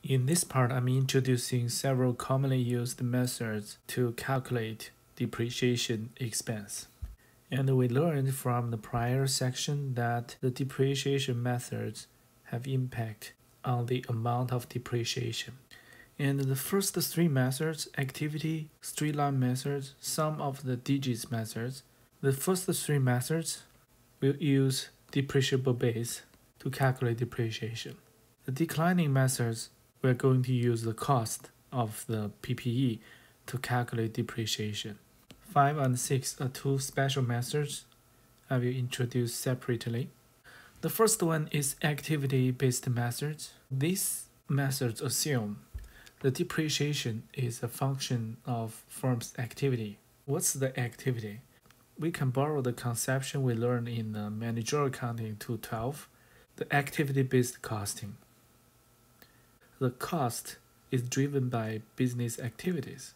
In this part, I'm introducing several commonly used methods to calculate depreciation expense. And we learned from the prior section that the depreciation methods have impact on the amount of depreciation. And the first three methods, activity, straight line methods, sum of the digits methods, the first three methods will use depreciable base to calculate depreciation. The declining methods, we're going to use the cost of the PPE to calculate depreciation. 5 and 6 are two special methods I will introduce separately. The first one is activity-based methods. These methods assume the depreciation is a function of firm's activity. What's the activity? We can borrow the conception we learned in the Managerial Accounting 212, the activity-based costing. The cost is driven by business activities.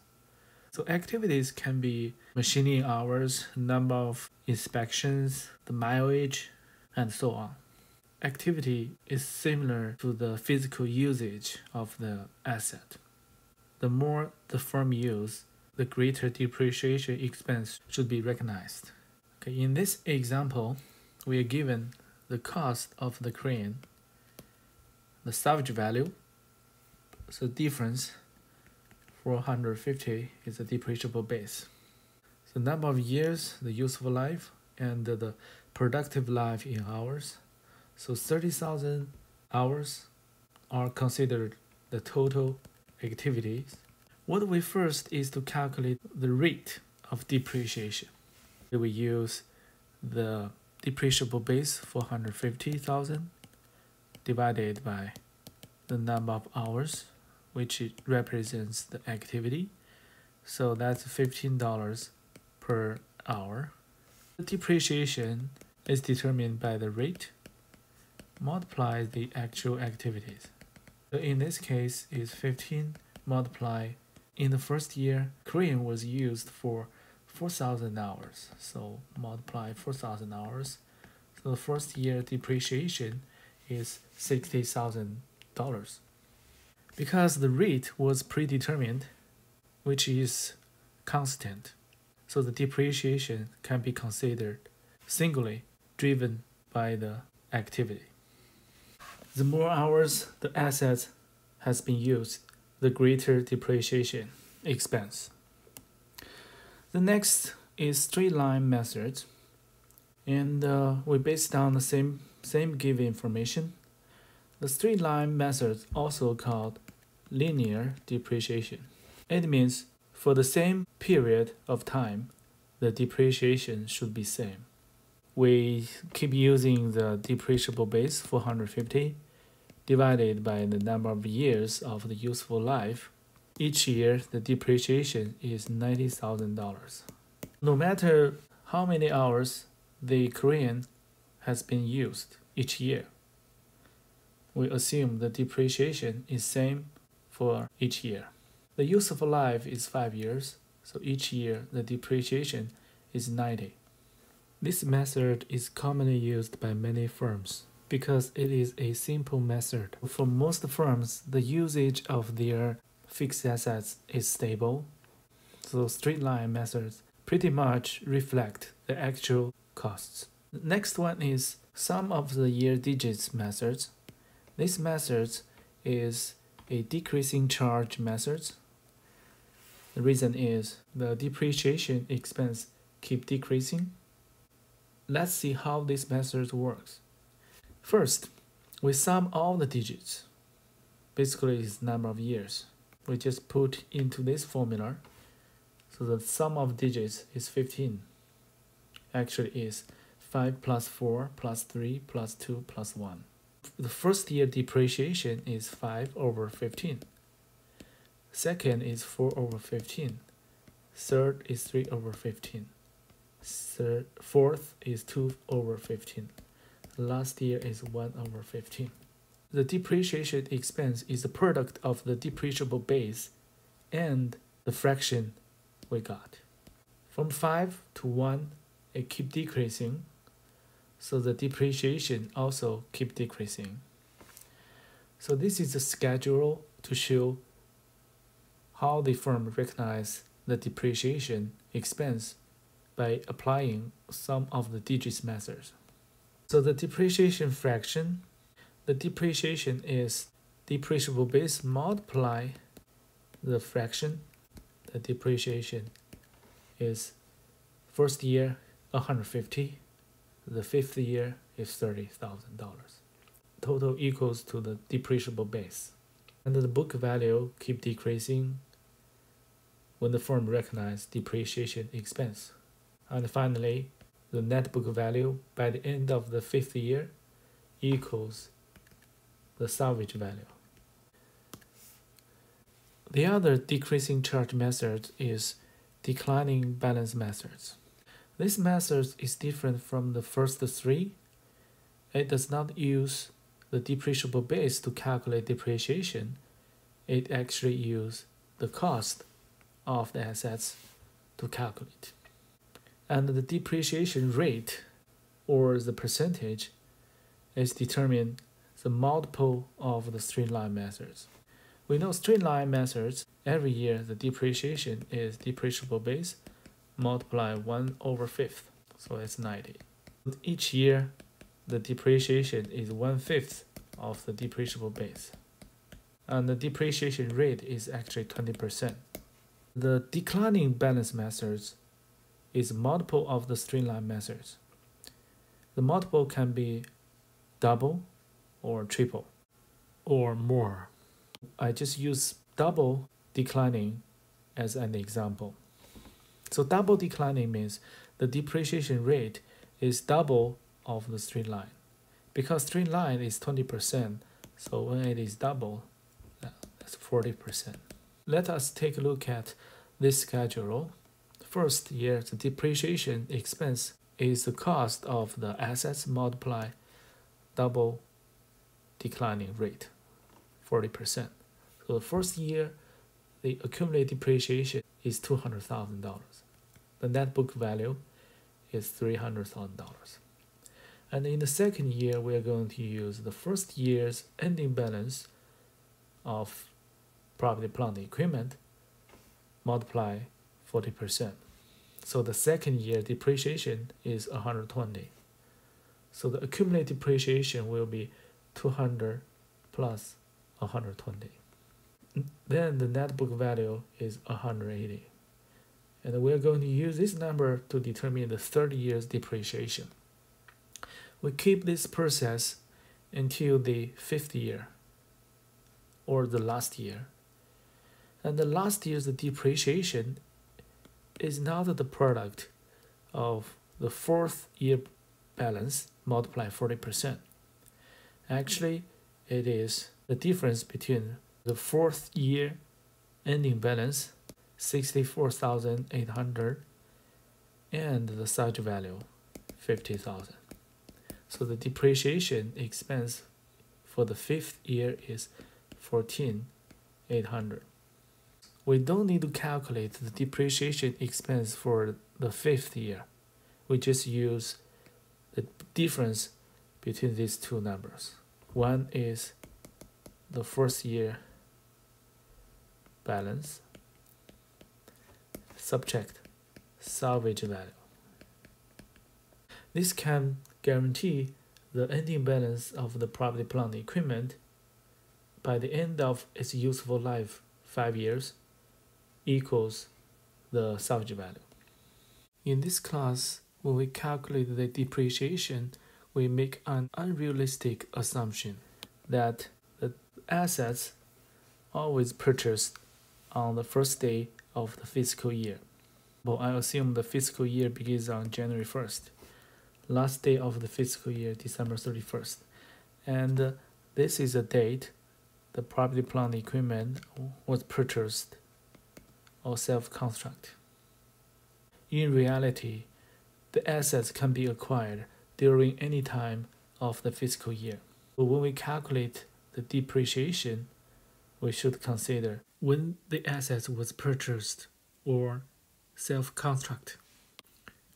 So activities can be machining hours, number of inspections, the mileage, and so on. Activity is similar to the physical usage of the asset. The more the firm uses, the greater depreciation expense should be recognized. Okay, in this example, we are given the cost of the crane, the salvage value, so difference 450 is a depreciable base. The number of years, the useful life, and the productive life in hours. So 30,000 hours are considered the total activities. What we first is to calculate the rate of depreciation. We use the depreciable base 450,000 divided by the number of hours, which represents the activity. So that's $15 per hour. The depreciation is determined by the rate multiplied the actual activities. So in this case, is 15 multiplied. In the first year, crane was used for 4,000 hours. So multiply 4,000 hours. So the first year depreciation is $60,000. Because the rate was predetermined, which is constant, so the depreciation can be considered singly driven by the activity. The more hours the asset has been used, the greater depreciation expense. The next is straight line method, and we based on the same given information. The straight line method, also called linear depreciation. It means for the same period of time, the depreciation should be same. We keep using the depreciable base 450 divided by the number of years of the useful life. Each year, the depreciation is $90,000. No matter how many hours the crane has been used each year, we assume the depreciation is same for each year. The useful life is 5 years, so each year the depreciation is 90. This method is commonly used by many firms because it is a simple method. For most firms, the usage of their fixed assets is stable, so straight line methods pretty much reflect the actual costs. The next one is sum of the year digits methods. This method is a decreasing charge method. The reason is the depreciation expense keep decreasing. Let's see how this method works. First, we sum all the digits. Basically, it's number of years. We just put into this formula. So the sum of digits is 15. Actually, is 5 plus 4 plus 3 plus 2 plus 1. The first year depreciation is 5 over 15. Second is 4 over 15. Third is 3 over 15. Fourth is 2 over 15. Last year is 1 over 15. The depreciation expense is the product of the depreciable base and the fraction we got. From 5 to 1, it keep decreasing. So the depreciation also keep decreasing. So this is the schedule to show how the firm recognize the depreciation expense by applying some of the digits methods. So the depreciation fraction, the depreciation is depreciable base multiply the fraction. The depreciation is first year 150, the fifth year is $30,000. Total equals to the depreciable base. And the book value keep decreasing when the firm recognize depreciation expense. And finally, the net book value by the end of the fifth year equals the salvage value. The other decreasing charge method is declining balance methods. This method is different from the first three. It does not use the depreciable base to calculate depreciation. It actually uses the cost of the assets to calculate. And the depreciation rate, or the percentage, is determined the multiple of the straight line methods. We know straight line methods, every year the depreciation is depreciable base multiply 1/5, so it's 90. Each year the depreciation is 1/5 of the depreciable base. And the depreciation rate is actually 20%. The declining balance methods is multiple of the straight line methods. The multiple can be double or triple or more. I just use double declining as an example. So double declining means the depreciation rate is double of the straight line. Because straight line is 20%, so when it is double, that's 40%. Let us take a look at this schedule. First year, the depreciation expense is the cost of the assets multiply double declining rate, 40%. So the first year, the accumulated depreciation is $200,000. The net book value is $300,000. And in the second year, we are going to use the first year's ending balance of property, plant, and equipment multiply 40%. So the second year depreciation is 120. So the accumulated depreciation will be 200 plus 120. Then the net book value is 180. And we're going to use this number to determine the third year's depreciation. We keep this process until the fifth year or the last year. And the last year's depreciation is not the product of the fourth year balance multiplied 40%. Actually, it is the difference between the fourth year ending balance 64,800 and the salvage value 50,000. So the depreciation expense for the fifth year is 14,800. We don't need to calculate the depreciation expense for the fifth year. We just use the difference between these two numbers. One is the first year balance subtract salvage value. This can guarantee the ending balance of the property, plant, and equipment by the end of its useful life, 5 years, equals the salvage value. In this class, when we calculate the depreciation, we make an unrealistic assumption that the assets always purchased on the first day of the fiscal year. Well, I assume the fiscal year begins on January 1st, last day of the fiscal year, December 31st. And this is a date the property, plant, and equipment was purchased or self-construct. In reality, the assets can be acquired during any time of the fiscal year. But when we calculate the depreciation, we should consider when the asset was purchased or self-construct.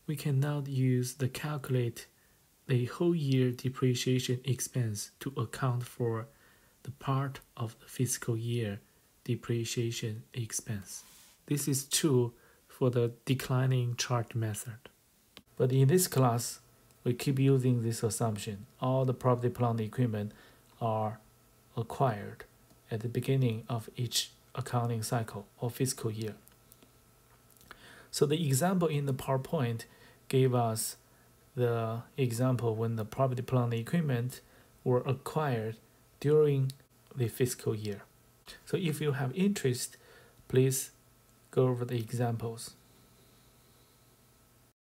We cannot use the calculate the whole year depreciation expense to account for the part of the fiscal year depreciation expense. This is true for the declining chart method. But in this class, we keep using this assumption. All the property, plant, and equipment are acquired at the beginning of each accounting cycle or fiscal year. So the example in the PowerPoint gave us the example when the property, plant, and equipment were acquired during the fiscal year. So if you have interest, please go over the examples.